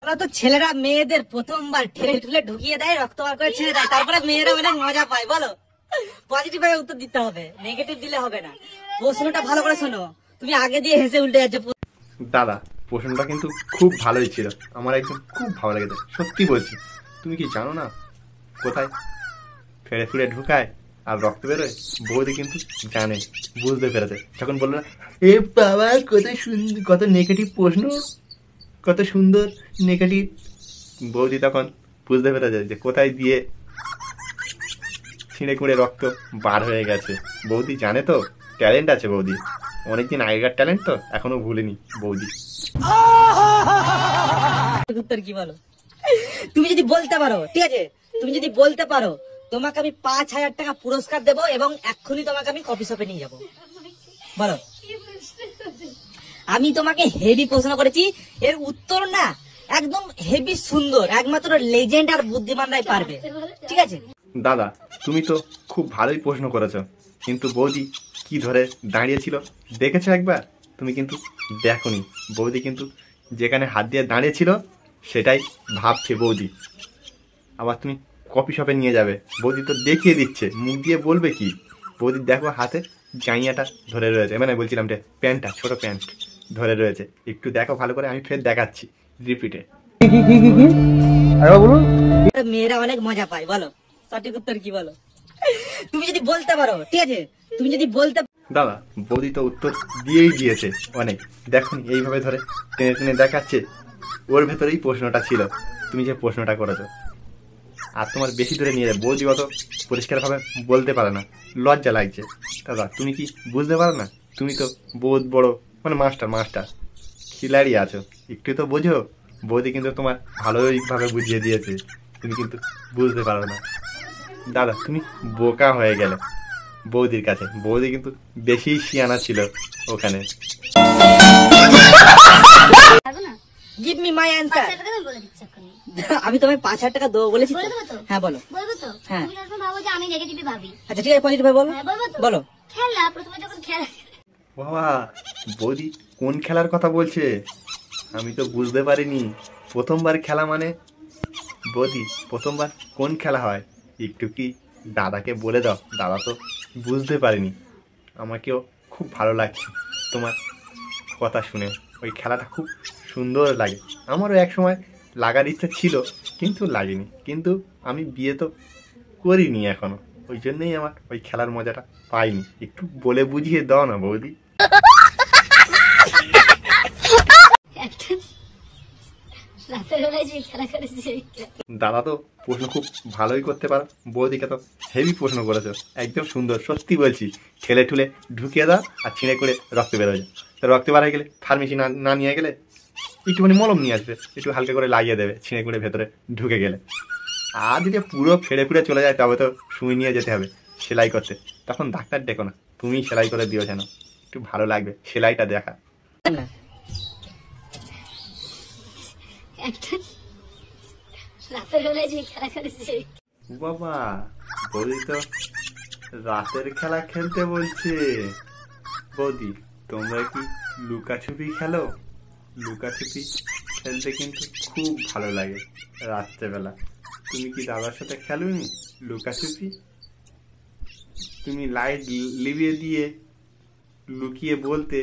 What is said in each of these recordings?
ওরা তো ছেলেরা মেয়েদের প্রথমবার ঠেলে ঠুলে ঢুকিয়ে দেয়, রক্ত বার করে ছেড়ে দেয়, তারপরে মেয়েরা অনেক মজা পায়। বলো, পজিটিভ ভাবে উত্তর দিতে হবে, নেগেটিভ দিলে হবে না। প্রশ্নটা ভালো করে শোনো, তুমি আগে দিয়ে হেসে উল্টে যাচ্ছ। দাদা, প্রশ্নটা কিন্তু খুব ভালোই ছিল, আমার একদম খুব ভালো লেগেছে, সত্যি বলছি। তুমি কি জানো না কোথায় ফেড়ে ফুড়ে ঢুকায় আর রক্ত বেরোয়? বৌদি কিন্তু জানে, বুঝতে পেরেছে। তখন বললো না, এ বাবা কত সুন্দর, কত নেগেটিভ প্রশ্ন, কত সুন্দর নেগেটিভ। বৌদি তখন বুঝতে পেরেছে যে কোথায় দিয়ে ছিঁড়ে কুড়ে রক্ত বার হয়ে গেছে। বৌদি জানে তো, ট্যালেন্ট আছে বৌদি, অনেকদিন আগেকার ট্যালেন্ট তো, এখনো ভুলেনি বৌদি। উত্তর কি বলো? তুমি যদি বলতে পারো, ঠিক আছে, তুমি যদি বলতে পারো, তোমাকে আমি 5,000 টাকা পুরস্কার দেবো এবং এক্ষুনি তোমাকে আমি কফি শপে নিয়ে যাবো। বলো। আমি তোমাকে হেভি প্রশ্ন করেছি, এর উত্তর না একদম হেভি সুন্দর, একমাত্র লেজেন্ড আর বুদ্ধিমানরাই পারবে, ঠিক আছে? দাদা, তুমি তো খুব ভালোই প্রশ্ন করেছো, কিন্তু বৌদি কি ধরে দাঁড়িয়েছিল দেখেছো একবার? তুমি কিন্তু দেখোনি। বৌদি কিন্তু যেখানে হাত দিয়ে দাঁড়িয়েছিল সেটাই ভাবছে বৌদি। আবার তুমি কফি শপে নিয়ে যাবে, বৌদি তো দেখিয়ে দিচ্ছে, মুখ দিয়ে বলবে কি? বৌদি দেখো হাতে জাইয়াটা ধরে রয়েছে, মানে বলছিলাম যে প্যান্টটা, ছোট প্যান্ট ধরে রয়েছে, একটু দেখো ভালো করে, আমি ফের দেখাচ্ছি রিপিটে। মেয়েরা অনেক মজা পায়। বলো, সঠিক উত্তর কি বলো? তুমি যদি বলতে পারো, ঠিক আছে, তুমি যদি বলতে। দাদা, বৌদি তো উত্তর দিয়েই দিয়েছে অনেক, দেখুন এইভাবে ধরে টেনে টেনে দেখাচ্ছে, ওর ভেতরেই প্রশ্নটা ছিল, তুমি যে প্রশ্নটা করেছো। আর তোমার বেশি ধরে নিয়ে যায়, বৌদি অত পরিষ্কারভাবে বলতে পারে না, লজ্জা লাগছে। দাদা, তুমি কি বুঝতে পারো না? তুমি তো বহুত বড়, মানে মাস্টার খিলাড়ি আছো, একটু তো বোঝো। বৌদি কিন্তু তোমার ভালোইভাবে বুঝিয়ে দিয়েছে, তুমি কিন্তু বুঝতে পারো না। দাদা, তুমি বোকা হয়ে গেলে বৌদির কাছে, বৌদি কিন্তু বেশি শিয়ানা ছিল ওখানে। Give me my answer. আমি তোমায় 5,000 টাকা দেবো বলেছি। হ্যাঁ বলো। হ্যাঁ, আচ্ছা ঠিক আছে, পজিটিভ ভাবে বলো। বলো। খেলা প্রথমে যখন খেলা। বাবা, বৌদি কোন খেলার কথা বলছে আমি তো বুঝতে পারিনি। প্রথমবার খেলা মানে? বৌদি, প্রথমবার কোন খেলা হয় একটু কি দাদাকে বলে দাও, দাদা তো বুঝতে পারিনি। আমাকেও খুব ভালো লাগছে তোমার কথা শুনে, ওই খেলাটা খুব সুন্দর লাগে। আমারও এক সময় লাগার ইচ্ছা ছিল, কিন্তু লাগেনি। কিন্তু আমি বিয়ে তো করিনি এখনো, ওই জন্যই আমার ওই খেলার মজাটা পাইনি। একটু বলে বুঝিয়ে দাও না বৌদি। দাদা তো প্রশ্ন খুব ভালোই করতে পারো, বৌদিকে তো হেভি প্রশ্ন করেছো, একদম সুন্দর, সত্যি বলছি। ঠেলে ঠুলে ঢুকিয়ে দাও আর ছিঁড়ে করে রক্ত বেরোয় যায়। তো রক্ত বার হয়ে গেলে ফার্মেসি না নিয়ে গেলে একটুখানি মলম নিয়ে আসবে, একটু হালকা করে লাগিয়ে দেবে ছিঁড়ে করে ভেতরে ঢুকে গেলে। আর যদি পুরো ফেড়ে ফুড়ে চলে যায় তবে তো সুই নিয়ে যেতে হবে সেলাই করতে, তখন ডাক্তার ডেকো না, তুমি সেলাই করে দিও যেন, একটু ভালো লাগবে সেলাইটা দেখা। বাবা, বৌদি তো রাতের খেলা খেলতে বলছে। বৌদি, তোমরা কি লুকাছুপি খেলো? লুকাছুপি খেলতে কিন্তু খুব ভালো লাগে রাত্রেবেলা। তুমি কি দাদার সাথে খেলোনি লুকাছুপি? তুমি লাইট লিভিয়ে দিয়ে লুকিয়ে বলতে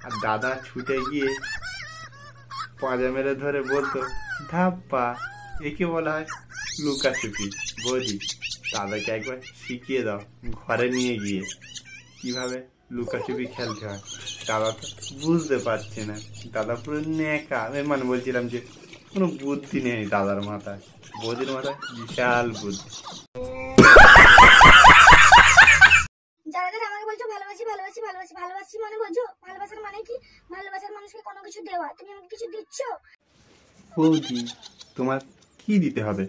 আর দাদা ছুটে গিয়ে পাজা মেরে ধরে বলতো ধাপ্পা। একে বলা হয় লুকাছুপি। বৌদি, দাদাকে একবার শিখিয়ে দাও ঘরে নিয়ে গিয়ে কিভাবে লুকাছুপি খেলতে হয়। দাদা তো বুঝতে পারছে না, দাদা পুরো ন্যাকা। মানে বলছিলাম যে কোনো বুদ্ধি নেই দাদার মাথায়, বৌদির মাথায় বিশাল বুদ্ধি। যারা আমাকে বলছো ভালোবাসি ভালোবাসি ভালোবাসি ভালোবাসি মানে বোঝো, ভালোবাসার মানে কি? ভালোবাসার মানুষকে কোনো কিছু দেওয়া। তুমি আমাকে কিছু দিচ্ছ? বৌদি, তোমার কি দিতে হবে?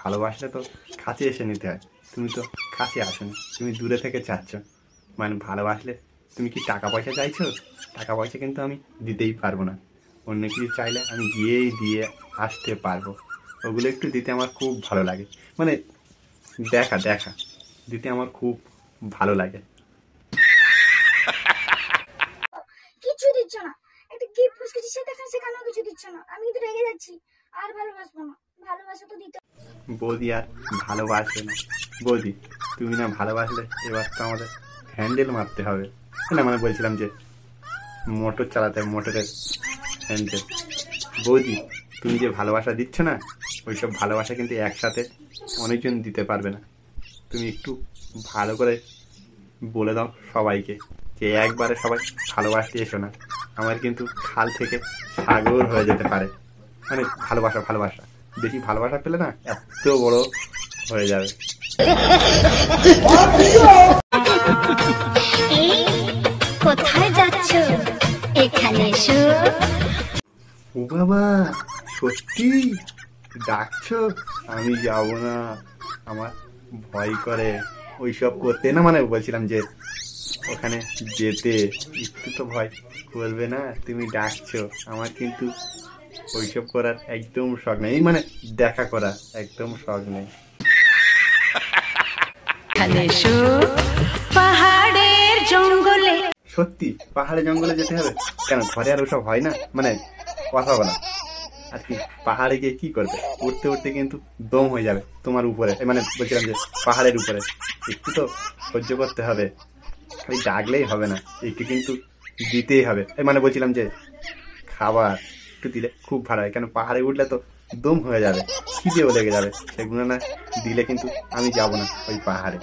ভালোবাসলে তো কাছে এসে নিতে হয়, তুমি তো কাছে আসোনি, তুমি দূরে থেকে চাচ্ছ। মানে ভালোবাসলে তুমি কি টাকা পয়সা চাইছো? টাকা পয়সা কিন্তু আমি দিতেই পারবো না, অন্য কিছু চাইলে আমি গিয়েই দিয়ে আসতে পারবো। ওগুলো একটু দিতে আমার খুব ভালো লাগে, মানে দেখা দিতে আমার খুব ভালো লাগে। কিছু দিচ্ছ না, একটা গিফট বলছি সে দেখেন সেখানেও কিছু দিচ্ছ না, আমি কিন্তু রেগে যাচ্ছি, আর ভালোবাসবো না, ভালোবাসা তো দিতে। বৌদি আর ভালোবাসবে না। বৌদি তুমি না ভালোবাসলে এবার তো আমাদের হ্যান্ডেল মারতে হবে না, মানে বলছিলাম যে মোটর চালাতে, মোটরের হ্যান্ডেল। বৌদি তুমি যে ভালোবাসা দিচ্ছ না, ওইসব ভালোবাসা কিন্তু একসাথে অনেকজন দিতে পারবে না। তুমি একটু ভালো করে বলে দাও সবাইকে যে একবারে সবাই ভালোবাসতে এসো না, আমার কিন্তু খাল থেকে সাগর হয়ে যেতে পারে। মানে ভালোবাসা ভালোবাসা বেশি ভালোবাসা পেলে না এত বড় হয়ে যাবে। কোথায় যাচ্ছ? এখানে এসো। ও বাবা, সত্যি ডাকছো? আমি যাব না, আমার ভয় করে ওইসব করতে। না মানে বলছিলাম যে ওখানে যেতে একটু তো ভয় করবে না? তুমি ডাকছো, আমার কিন্তু ওইসব করার একদম শখ নেই, মানে দেখা করা একদম শখ নেই। পাহাড়ের জঙ্গলে। সত্যি পাহাড়ে জঙ্গলে যেতে হবে? কেন ঘরে আর ওসব হয় না? মানে কথা বলা আর কি, পাহাড়ে গিয়ে কি করবে? উঠতে উঠতে কিন্তু দম হয়ে যাবে তোমার উপরে। মানে বলছিলাম যে পাহাড়ের উপরে একটু তো সহ্য করতে হবে, খালি ডাকলেই হবে না, একটু কিন্তু দিতেই হবে। মানে বলছিলাম যে খাবার একটু দিলে খুব ভালো হয়, কেন পাহাড়ে উঠলে তো দম হয়ে যাবে, খিদেও লেগে যাবে, সেগুলো না দিলে কিন্তু আমি যাব না ওই পাহাড়ে।